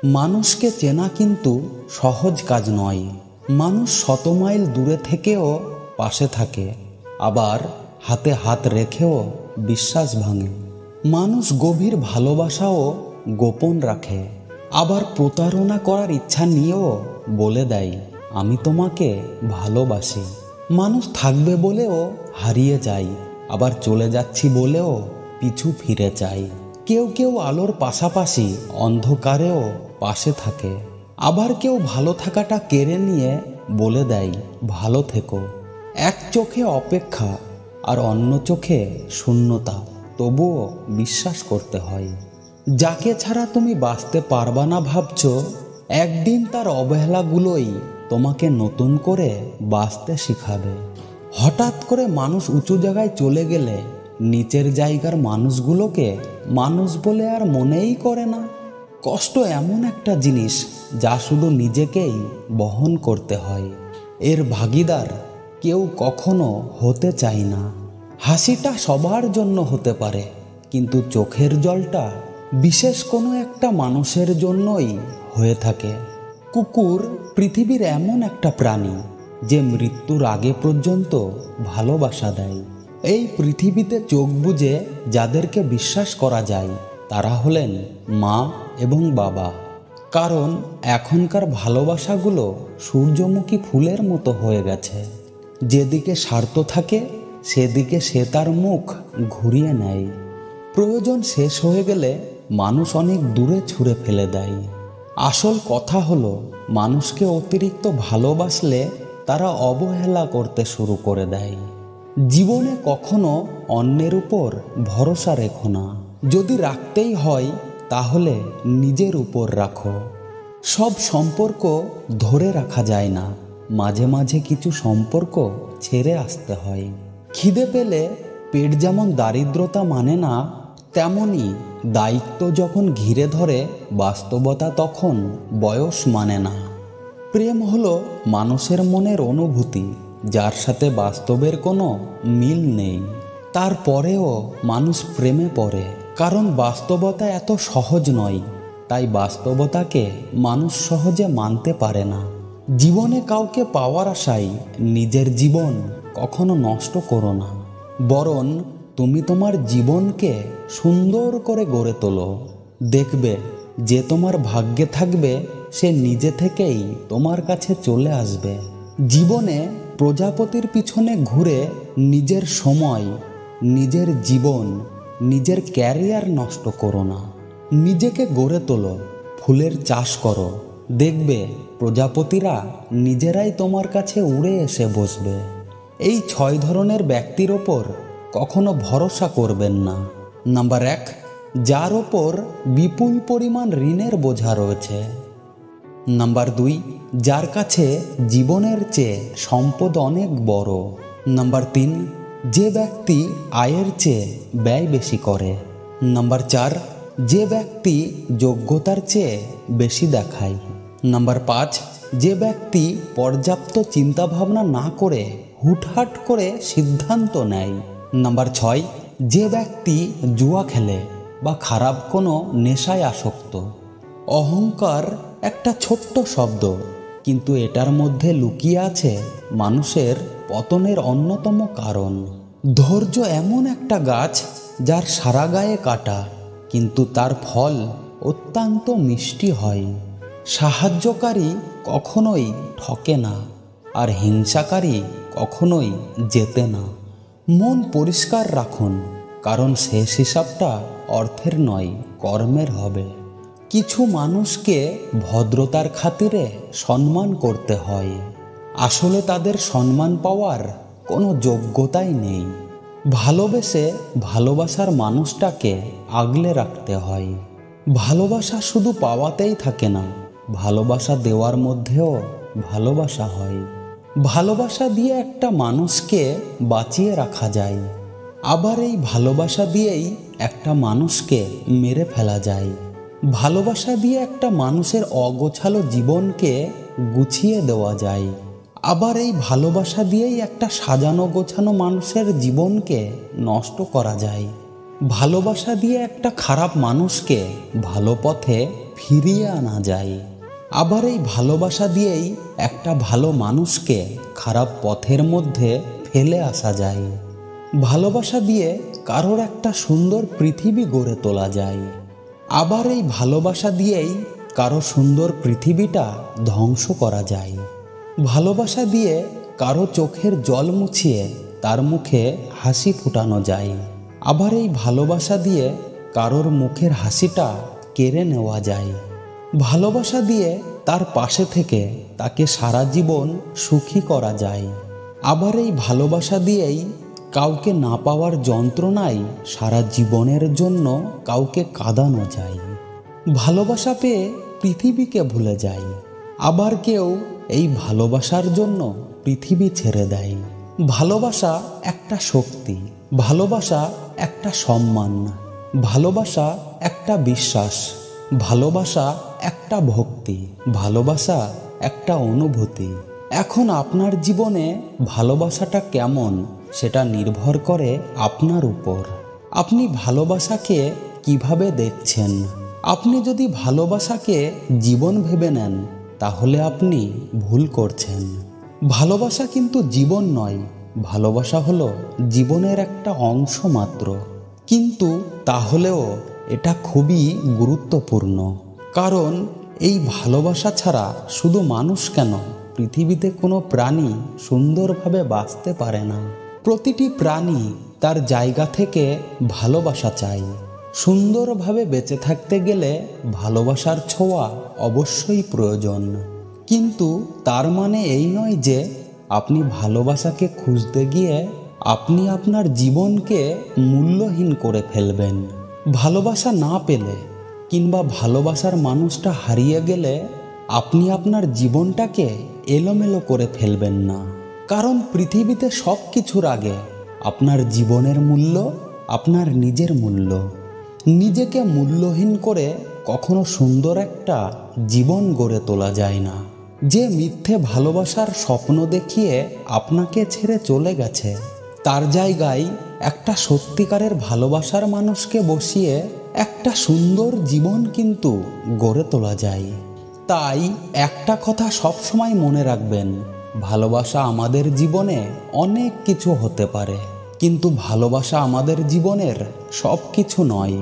মানুষকে চেনা কিন্তু সহজ কাজ নয়। মানুষ শত মাইল দূরে থেকেও পাশে থাকে, আবার হাতে হাত রেখেও বিশ্বাস ভাঙে। মানুষ গভীর ভালোবাসাও গোপন রাখে, আবার প্রতারণা করার ইচ্ছা নিয়েও বলে দেয় আমি তোমাকে ভালোবাসি। মানুষ থাকবে বলেও হারিয়ে যায়, আবার চলে যাচ্ছি বলেও পিছু ফিরে যায়। কেউ কেউ আলোর পাশাপাশি অন্ধকারেও পাশে থাকে, আবার কেউ ভালো থাকাটা কেড়ে নিয়ে বলে দেয় ভালো থেকো। এক চোখে অপেক্ষা আর অন্য চোখে শূন্যতা, তবুও বিশ্বাস করতে হয়। যাকে ছাড়া তুমি বাঁচতে পারবা না ভাবছ, একদিন তার অবহেলাগুলোই তোমাকে নতুন করে বাঁচতে শিখাবে। হঠাৎ করে মানুষ উঁচু জায়গায় চলে গেলে নিচের জায়গার মানুষগুলোকে মানুষ বলে আর মনেই করে না। কষ্ট এমন একটা জিনিস যা শুধু নিজেকেই বহন করতে হয়, এর ভাগিদার কেউ কখনো হতে চায় না। হাসিটা সবার জন্য হতে পারে, কিন্তু চোখের জলটা বিশেষ কোনো একটা মানুষের জন্যই হয়ে থাকে। কুকুর পৃথিবীর এমন একটা প্রাণী যে মৃত্যুর আগে পর্যন্ত ভালোবাসা দেয়। এই পৃথিবীতে চোখ বুজে যাদেরকে বিশ্বাস করা যায় তারা হলেন মা এবং বাবা। কারণ এখনকার ভালোবাসাগুলো সূর্যমুখী ফুলের মতো হয়ে গেছে, যেদিকে স্বার্থ থাকে সেদিকে সে তার মুখ ঘুরিয়ে নেয়। প্রয়োজন শেষ হয়ে গেলে মানুষ অনেক দূরে ছুঁড়ে ফেলে দেয়। আসল কথা হলো, মানুষকে অতিরিক্ত ভালোবাসলে তারা অবহেলা করতে শুরু করে দেয়। জীবনে কখনো অন্যের উপর ভরসা রেখো না, যদি রাখতেই হয় তাহলে নিজের উপর রাখো। সব সম্পর্ক ধরে রাখা যায় না, মাঝে মাঝে কিছু সম্পর্ক ছেড়ে আসতে হয়। খিদে পেলে পেট যেমন দারিদ্রতা মানে না, তেমনি দায়িত্ব যখন ঘিরে ধরে বাস্তবতা তখন বয়স মানে না। প্রেম হলো মানুষের মনের অনুভূতি, যার সাথে বাস্তবের কোনো মিল নেই। তারপরেও মানুষ প্রেমে পড়ে, কারণ বাস্তবতা এত সহজ নয়, তাই বাস্তবতাকে মানুষ সহজে মানতে পারে না। জীবনে কাউকে পাওয়ার আশায় নিজের জীবন কখনো নষ্ট করো না, বরং তুমি তোমার জীবনকে সুন্দর করে গড়ে তোলো। দেখবে যে তোমার ভাগ্যে থাকবে সে নিজে থেকেই তোমার কাছে চলে আসবে। জীবনে প্রজাপতির পিছনে ঘুরে নিজের সময়, নিজের জীবন, নিজের ক্যারিয়ার নষ্ট করো না। নিজেকে গড়ে তোলো, ফুলের চাষ করো, দেখবে প্রজাপতিরা নিজেরাই তোমার কাছে উড়ে এসে বসবে। এই 6 ধরনের ব্যক্তির ওপর কখনো ভরসা করবেন না। নাম্বার 1, যার ওপর বিপুল পরিমাণ ঋণের বোঝা রয়েছে। নাম্বার 2, যার কাছে জীবনের চেয়ে সম্পদ অনেক বড়। নাম্বার 3, যে ব্যক্তি আয়ের চেয়ে ব্যয় বেশি করে। নাম্বার 4, যে ব্যক্তি যোগ্যতার চেয়ে বেশি দেখায়। নাম্বার 5, যে ব্যক্তি পর্যাপ্ত চিন্তাভাবনা না করে হুটহাট করে সিদ্ধান্ত নেয়। নাম্বার 6, যে ব্যক্তি জুয়া খেলে বা খারাপ কোনো নেশায় আসক্ত। অহংকার একটা ছোট্ট শব্দ, কিন্তু এটার মধ্যে লুকিয়ে আছে মানুষের পতনের অন্যতম কারণ। ধৈর্য এমন একটা গাছ যার সারা গায়ে কাটা, কিন্তু তার ফল অত্যন্ত মিষ্টি হয়। সাহায্যকারী কখনোই ঠকে না, আর হিংসাকারী কখনোই জেতে না। মন পরিষ্কার রাখুন, কারণ শেষ হিসাবটা অর্থের নয়, কর্মের হবে। কিছু মানুষকে ভদ্রতার খাতিরে সম্মান করতে হয়, আসলে তাদের সম্মান পাওয়ার কোনো যোগ্যতাই নেই। ভালোবেসে ভালোবাসার মানুষটাকে আগলে রাখতে হয়। ভালোবাসা শুধু পাওয়াতেই থাকে না, ভালোবাসা দেওয়ার মধ্যেও ভালোবাসা হয়। ভালোবাসা দিয়ে একটা মানুষকে বাঁচিয়ে রাখা যায়, আবার এই ভালোবাসা দিয়েই একটা মানুষকে মেরে ফেলা যায়। ভালোবাসা দিয়ে একটা মানুষের অগোছালো জীবনকে গুছিয়ে দেওয়া যায়, আবার এই ভালোবাসা দিয়েই একটা সাজানো গোছানো মানুষের জীবনকে নষ্ট করা যায়। ভালোবাসা দিয়ে একটা খারাপ মানুষকে ভালো পথে ফিরিয়ে আনা যায়। আবার এই ভালোবাসা দিয়েই একটা ভালো মানুষকে খারাপ পথের মধ্যে ফেলে আসা যায়। ভালোবাসা দিয়ে কারোর একটা সুন্দর পৃথিবী গড়ে তোলা যায়। আবার এই ভালোবাসা দিয়েই কারো সুন্দর পৃথিবীটা ধ্বংস করা যায়। ভালোবাসা দিয়ে কারো চোখের জল মুছিয়ে তার মুখে হাসি ফোটানো যায়। আবার এই ভালোবাসা দিয়ে কারোর মুখের হাসিটা কেড়ে নেওয়া যায়। ভালোবাসা দিয়ে তার পাশে থেকে তাকে সারা জীবন সুখী করা যায়। আবার এই ভালোবাসা দিয়েই কাউকে না পাওয়ার যন্ত্রণায় সারা জীবনের জন্য কাউকে কাঁদানো যায়। ভালোবাসা পেয়ে পৃথিবীকে ভুলে যায়। আবার কেউ এই ভালোবাসার জন্য পৃথিবী ছেড়ে দেয়। ভালোবাসা একটা শক্তি, ভালোবাসা একটা সম্মান, ভালোবাসা একটা বিশ্বাস, ভালোবাসা একটা ভক্তি, ভালোবাসা একটা অনুভূতি। এখন আপনার জীবনে ভালোবাসাটা কেমন সেটা নির্ভর করে আপনার উপর। আপনি ভালোবাসাকে কিভাবে দেখছেন? আপনি যদি ভালোবাসাকে জীবন ভেবে নেন তাহলে আপনি ভুল করছেন। ভালোবাসা কিন্তু জীবন নয়, ভালোবাসা হলো জীবনের একটা অংশ মাত্র। কিন্তু তাহলেও এটা খুবই গুরুত্বপূর্ণ, কারণ এই ভালোবাসা ছাড়া শুধু মানুষ কেন, পৃথিবীতে কোনো প্রাণী সুন্দরভাবে বাঁচতে পারে না। প্রতিটি প্রাণী তার জায়গা থেকে ভালোবাসা চায়। সুন্দরভাবে বেঁচে থাকতে গেলে ভালোবাসার ছোঁয়া অবশ্যই প্রয়োজন। কিন্তু তার মানে এই নয় যে আপনি ভালোবাসাকে খুঁজতে গিয়ে আপনি আপনার জীবনকে মূল্যহীন করে ফেলবেন। ভালোবাসা না পেলে কিংবা ভালোবাসার মানুষটা হারিয়ে গেলে আপনি আপনার জীবনটাকে এলোমেলো করে ফেলবেন না। কারণ পৃথিবীতে সব কিছুর আগে আপনার জীবনের মূল্য আপনার নিজের মূল্য। নিজেকে মূল্যহীন করে কখনো সুন্দর একটা জীবন গড়ে তোলা যায় না। যে মিথ্যে ভালোবাসার স্বপ্ন দেখিয়ে আপনাকে ছেড়ে চলে গেছে, তার জায়গায় একটা সত্যিকারের ভালোবাসার মানুষকে বসিয়ে একটা সুন্দর জীবন কিন্তু গড়ে তোলা যায়। তাই একটা কথা সবসময় মনে রাখবেন, ভালোবাসা আমাদের জীবনে অনেক কিছু হতে পারে, কিন্তু ভালোবাসা আমাদের জীবনের সব কিছু নয়।